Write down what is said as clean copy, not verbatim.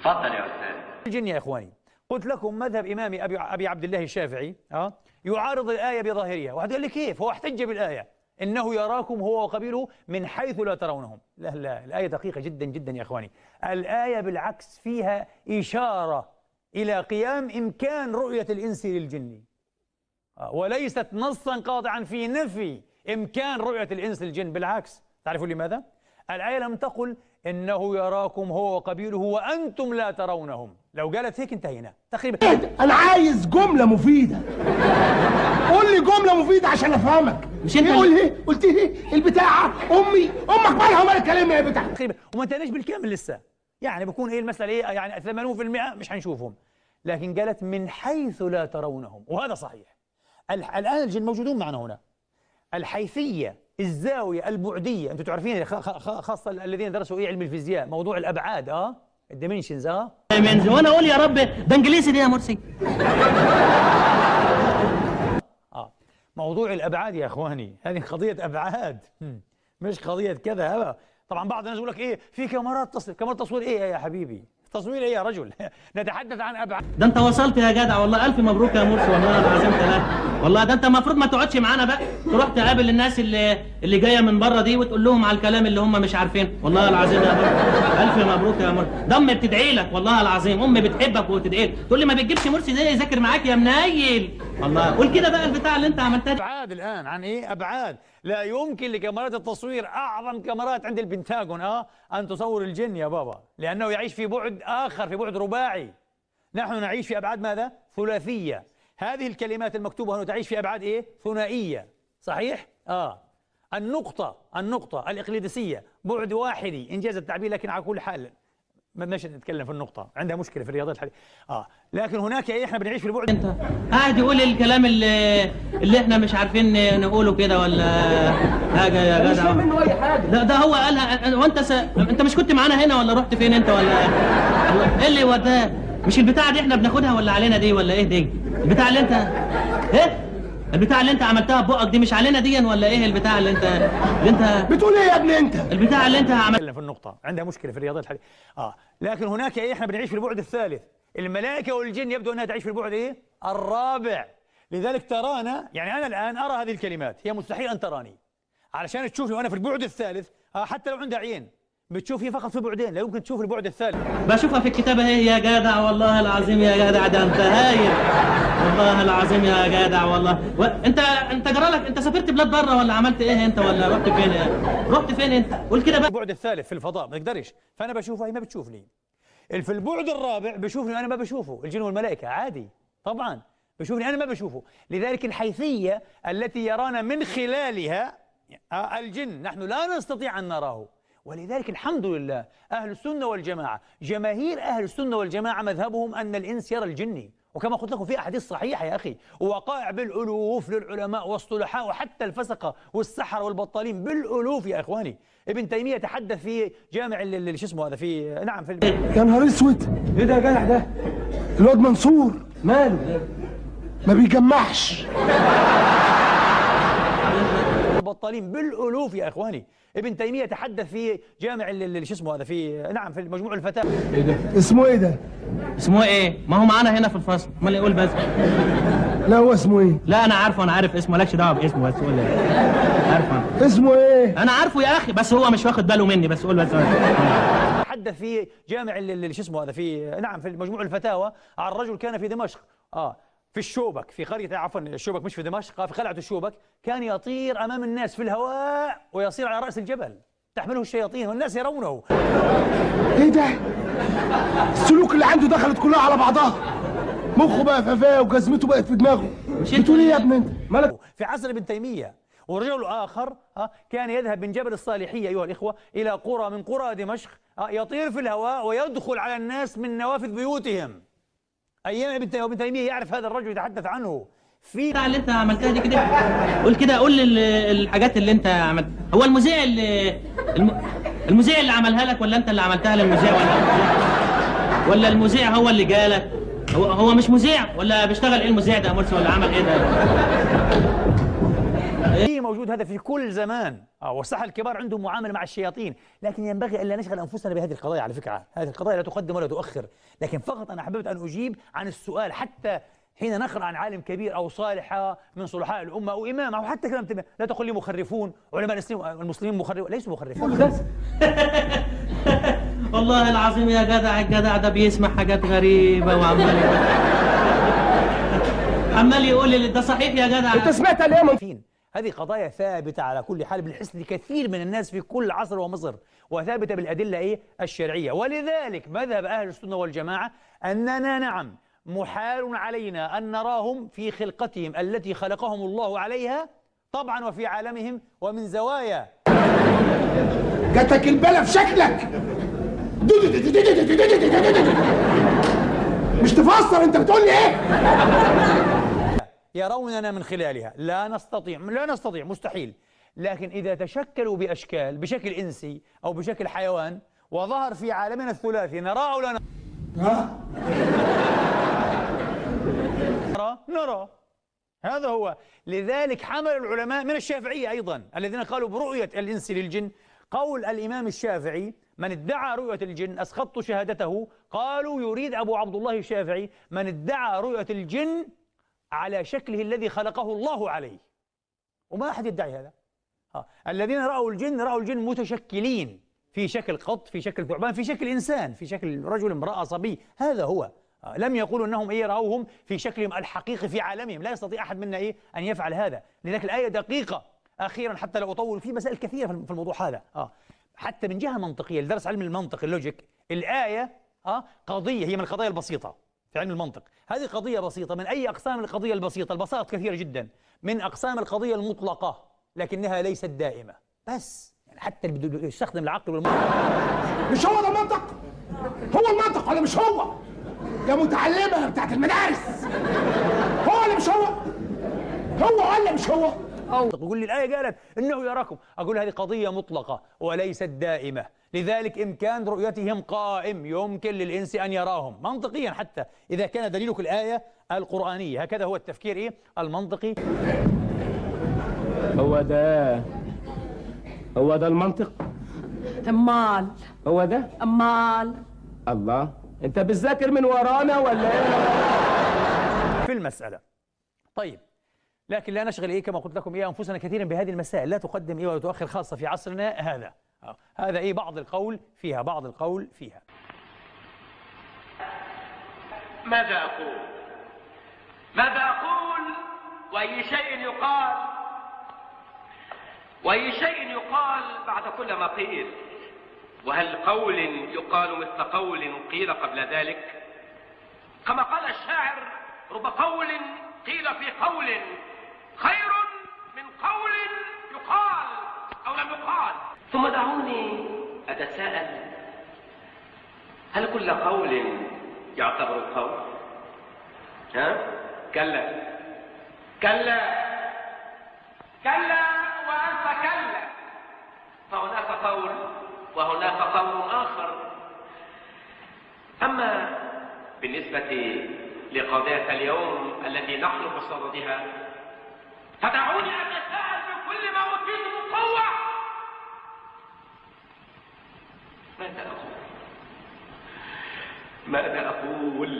تفضل يا أستاذ. الجن يا إخواني، قلت لكم مذهب إمام أبي عبد الله الشافعي يعارض الآية بظاهرها. واحد قال لي كيف؟ هو احتج بالآية إنه يراكم هو وقبيله من حيث لا ترونهم. لا لا، الآية دقيقة جدا جدا يا إخواني. الآية بالعكس فيها إشارة إلى قيام إمكان رؤية الإنس للجن، وليست نصا قاطعا في نفي إمكان رؤية الإنس للجن. بالعكس، تعرفوا لماذا؟ الآية لم تقل إنه يراكم هو وقبيله وأنتم لا ترونهم. لو قالت هيك انتهينا تقريبا. أنا عايز جملة مفيدة. قول لي جملة مفيدة عشان أفهمك. مش أنت قول لي قلت لي البتاعة أمك مالها ومال الكلام يا بتاع تقريبا، وما انتهيناش بالكامل لسه. يعني بكون إيه المسألة إيه؟ يعني 80% مش حنشوفهم، لكن قالت من حيث لا ترونهم، وهذا صحيح. الآن الجن موجودون معنا هنا. الحيثية، الزاوية، البعدية، أنتم تعرفين خاصة الذين درسوا إيه علم الفيزياء، موضوع الأبعاد الديمنشنز وانا اقول يا رب ده انجليزي دي يا مرسي. موضوع الأبعاد يا إخواني، هذه قضية أبعاد مش قضية كذا. طبعا بعض الناس يقول لك إيه في كاميرات تصوير. كاميرا تصوير إيه يا حبيبي؟ تصوير إيه يا رجل؟ نتحدث عن أبعاد. ده انت وصلت يا جدع والله، الف مبروك يا مرسي والله العظيم ثلاثة. والله ده انت المفروض ما تقعدش معانا بقى، تروح تقابل الناس اللي جايه من بره دي وتقول لهم على الكلام اللي هم مش عارفين. والله العظيم يا مرسي الف مبروك يا مرسي. ده امي بتدعي لك والله العظيم، امي بتحبك وتدعي لك، تقول لي ما بتجيبش مرسي ده يذاكر معاك يا منيل. والله قول كده بقى البتاع اللي انت عملتها دي. أبعاد الآن عن إيه؟ أبعاد. لا يمكن لكاميرات التصوير، أعظم كاميرات عند البنتاغون أن تصور الجن يا بابا، لأنه يعيش في بعد آخر، في بعد رباعي. نحن نعيش في أبعاد ماذا؟ ثلاثية. هذه الكلمات المكتوبة هنا تعيش في أبعاد إيه؟ ثنائية. صحيح؟ النقطة الإقليدسية بعد واحدي إنجاز التعبير، لكن على كل حال ما بدناش نتكلم في النقطة، عندها مشكلة في الرياضات الحديثة. لكن هناك احنا بنعيش في البعد. انت قاعد يقول الكلام اللي احنا مش عارفين نقوله كده ولا حاجة يا جدع. مش فاهم منه أي حاجة. ده هو قالها. وانت انت مش كنت معانا هنا ولا رحت فين انت ولا ايه اللي وداك؟ مش البتاعة دي احنا بناخدها ولا علينا دي ولا ايه دي؟ البتاعة اللي انت البتاعة اللي انت عملتها ببقك دي مش علينا دي ولا ايه البتاعة اللي انت بتقول إيه يا ابني أنت؟ البتاعة اللي انت عملتها في النقطة، عندها مشكلة في الرياضات الحديثة. لكن هناك احنا بنعيش في البعد الثالث. الملائكة والجن يبدو أنها تعيش في البعد الرابع. لذلك ترانا، يعني أنا الآن أرى هذه الكلمات، هي مستحيل أن تراني. علشان تشوفني وأنا في البعد الثالث، حتى لو عندها عين بتشوفي فقط في بعدين، لا يمكن تشوف البعد الثالث. بشوفها في الكتابة اهي يا جدع والله العظيم يا جدع، ده انت هايل والله العظيم يا جدع والله. انت جرالك انت سافرت بلاد بره ولا عملت ايه انت ولا رحت فين؟ رحت فين انت؟ قول كده بقى. البعد الثالث في الفضاء ما تقدرش، فأنا بشوفها هي ما بتشوفني. في البعد الرابع بشوفني أنا ما بشوفه، الجن والملائكة عادي طبعا بشوفني أنا ما بشوفه. لذلك الحيثية التي يرانا من خلالها الجن نحن لا نستطيع أن نراه. ولذلك الحمد لله أهل السنة والجماعة، جماهير أهل السنة والجماعة مذهبهم أن الإنس يرى الجن. وكما قلت لكم في أحاديث صحيحة يا أخي، ووقائع بالألوف للعلماء والصلحاء وحتى الفسقة والسحرة والبطالين بالألوف يا إخواني. ابن تيمية تحدث في جامع شو اسمه هذا في يا نهار اسود، ايه ده يا جدع ده؟ الواد منصور ماله؟ ما بيجمعش. البطالين بالألوف يا إخواني. ابن تيمية تحدث في جامع شو اسمه هذا في في مجموع الفتاوى. ايه ده؟ اسمه ايه ده؟ اسمه ايه؟ ما هو معانا هنا في الفصل، امال يقول بس. لا هو اسمه ايه؟ لا انا عارفه، انا عارف اسمه، مالكش دعوه باسمه، بس قول لي عارفه. اسمه ايه؟ انا عارفه يا اخي، بس هو مش واخد باله مني، بس قول بس. تحدث في جامع شو اسمه هذا في في مجموع الفتاوى عن رجل كان في دمشق في الشوبك، في قرية عفوا الشوبك مش في دمشق، في قلعة الشوبك، كان يطير أمام الناس في الهواء ويصير على رأس الجبل تحمله الشياطين والناس يرونه. ايه ده؟ السلوك اللي عنده دخلت كلها على بعضها، مخه بقى في قفاه وجزمته بقت في دماغه. بتقول ايه يا ابني انت؟ مالك؟ في عصر ابن تيمية. ورجل آخر كان يذهب من جبل الصالحية أيها الإخوة إلى قرى من قرى دمشق، يطير في الهواء ويدخل على الناس من نوافذ بيوتهم. ايام ابن تيميه يعرف هذا الرجل يتحدث عنه. في اللي انت عملتها دي كده، قول كده، قول لي الحاجات اللي انت عملتها. هو المذيع اللي عملها لك ولا انت اللي عملتها للمذيع ولا المذيع هو اللي جالك؟ هو مش مذيع ولا بيشتغل ايه المذيع ده يا مرسي ولا عمل ايه ده؟ هي موجود هذا في كل زمان، والصح الكبار عندهم معاملة مع الشياطين، لكن ينبغي ألا نشغل أنفسنا بهذه القضايا. على فكرة هذه القضايا لا تقدم ولا تؤخر، لكن فقط أنا أحببت أن أجيب عن السؤال. حتى حين نقرأ عن عالم كبير أو صالح من صلحاء الأمة أو إمام أو حتى كلام لا تقل لي مخرفون، علماء المسلمين مخرفون، ليسوا مخرفون. والله العظيم يا جدع، الجدع ده بيسمع حاجات غريبة عمال يقول لي ده صحيح يا جدع. انت سمعت ليه من هذه قضايا ثابتة على كل حال بالحسن لكثير من الناس في كل عصر ومصر، وثابتة بالأدلة الشرعية. ولذلك مذهب أهل السنة والجماعة أننا نعم محال علينا أن نراهم في خلقتهم التي خلقهم الله عليها طبعا وفي عالمهم ومن زوايا. جاتك البلا في شكلك، مش تفسر انت بتقول لي ايه؟ يروننا من خلالها. لا نستطيع مستحيل. لكن إذا تشكلوا بأشكال، بشكل إنسي أو بشكل حيوان، وظهر في عالمنا الثلاثي، نراه ولا نرى. هذا هو. لذلك حمل العلماء من الشافعية أيضا الذين قالوا برؤية الإنس للجن، قول الإمام الشافعي: من ادعى رؤية الجن أسقطت شهادته. قالوا يريد أبو عبد الله الشافعي من ادعى رؤية الجن على شكله الذي خلقه الله عليه، وما أحد يدعي هذا. الذين رأوا الجن متشكلين في شكل قط، في شكل ثعبان، في شكل إنسان، في شكل رجل، امرأة، صبي. هذا هو. لم يقولوا أنهم رأوهم في شكلهم الحقيقي في عالمهم. لا يستطيع أحد منا أن يفعل هذا. لذلك الآية دقيقة. أخيرا حتى لا أطول في مسائل كثيرة في الموضوع هذا، حتى من جهة منطقية لدرس علم المنطق اللوجيك، الآية قضية هي من القضايا البسيطة في علم المنطق. هذه قضية بسيطة من أي أقسام القضية البسيطة. البساطة كثيرة جدا. من أقسام القضية المطلقة لكنها ليست دائمة. بس يعني حتى اللي بده يستخدم العقل والمنطق. مش هو ده المنطق؟ هو المنطق ولا مش هو؟ يا متعلمة بتاعت المدارس، هو ولا مش هو؟ هو ولا مش هو؟ يقول لي الآية قالت إنه يراكم، أقول هذه قضية مطلقة وليست دائمة. لذلك إمكان رؤيتهم قائم، يمكن للإنس أن يراهم منطقيا حتى إذا كان دليلك الآية القرآنية. هكذا هو التفكير المنطقي. هو ده المنطق؟ امال هو ده؟ امال الله، انت بتذاكر من ورانا ولا ايه؟ في المسألة. طيب، لكن لا نشغل كما قلت لكم أنفسنا كثيرا بهذه المسائل، لا تقدم ولا تؤخر، خاصة في عصرنا هذا. هذا بعض القول فيها. ماذا أقول وأي شيء يقال بعد كل ما قيل. وهل قول يقال مثل قول قيل قبل ذلك؟ كما قال الشاعر: رب قول قيل في قول خير من قول يقال أو لم يقال. ثم دعوني أتساءل: هل كل قول يعتبر قول؟ كلا وألف كلا. فهناك قول وهناك قول آخر. أما بالنسبة لقضية اليوم التي نحن بصددها، فدعوني أتساءل بكل ما أوتيت من قوة: ماذا أقول؟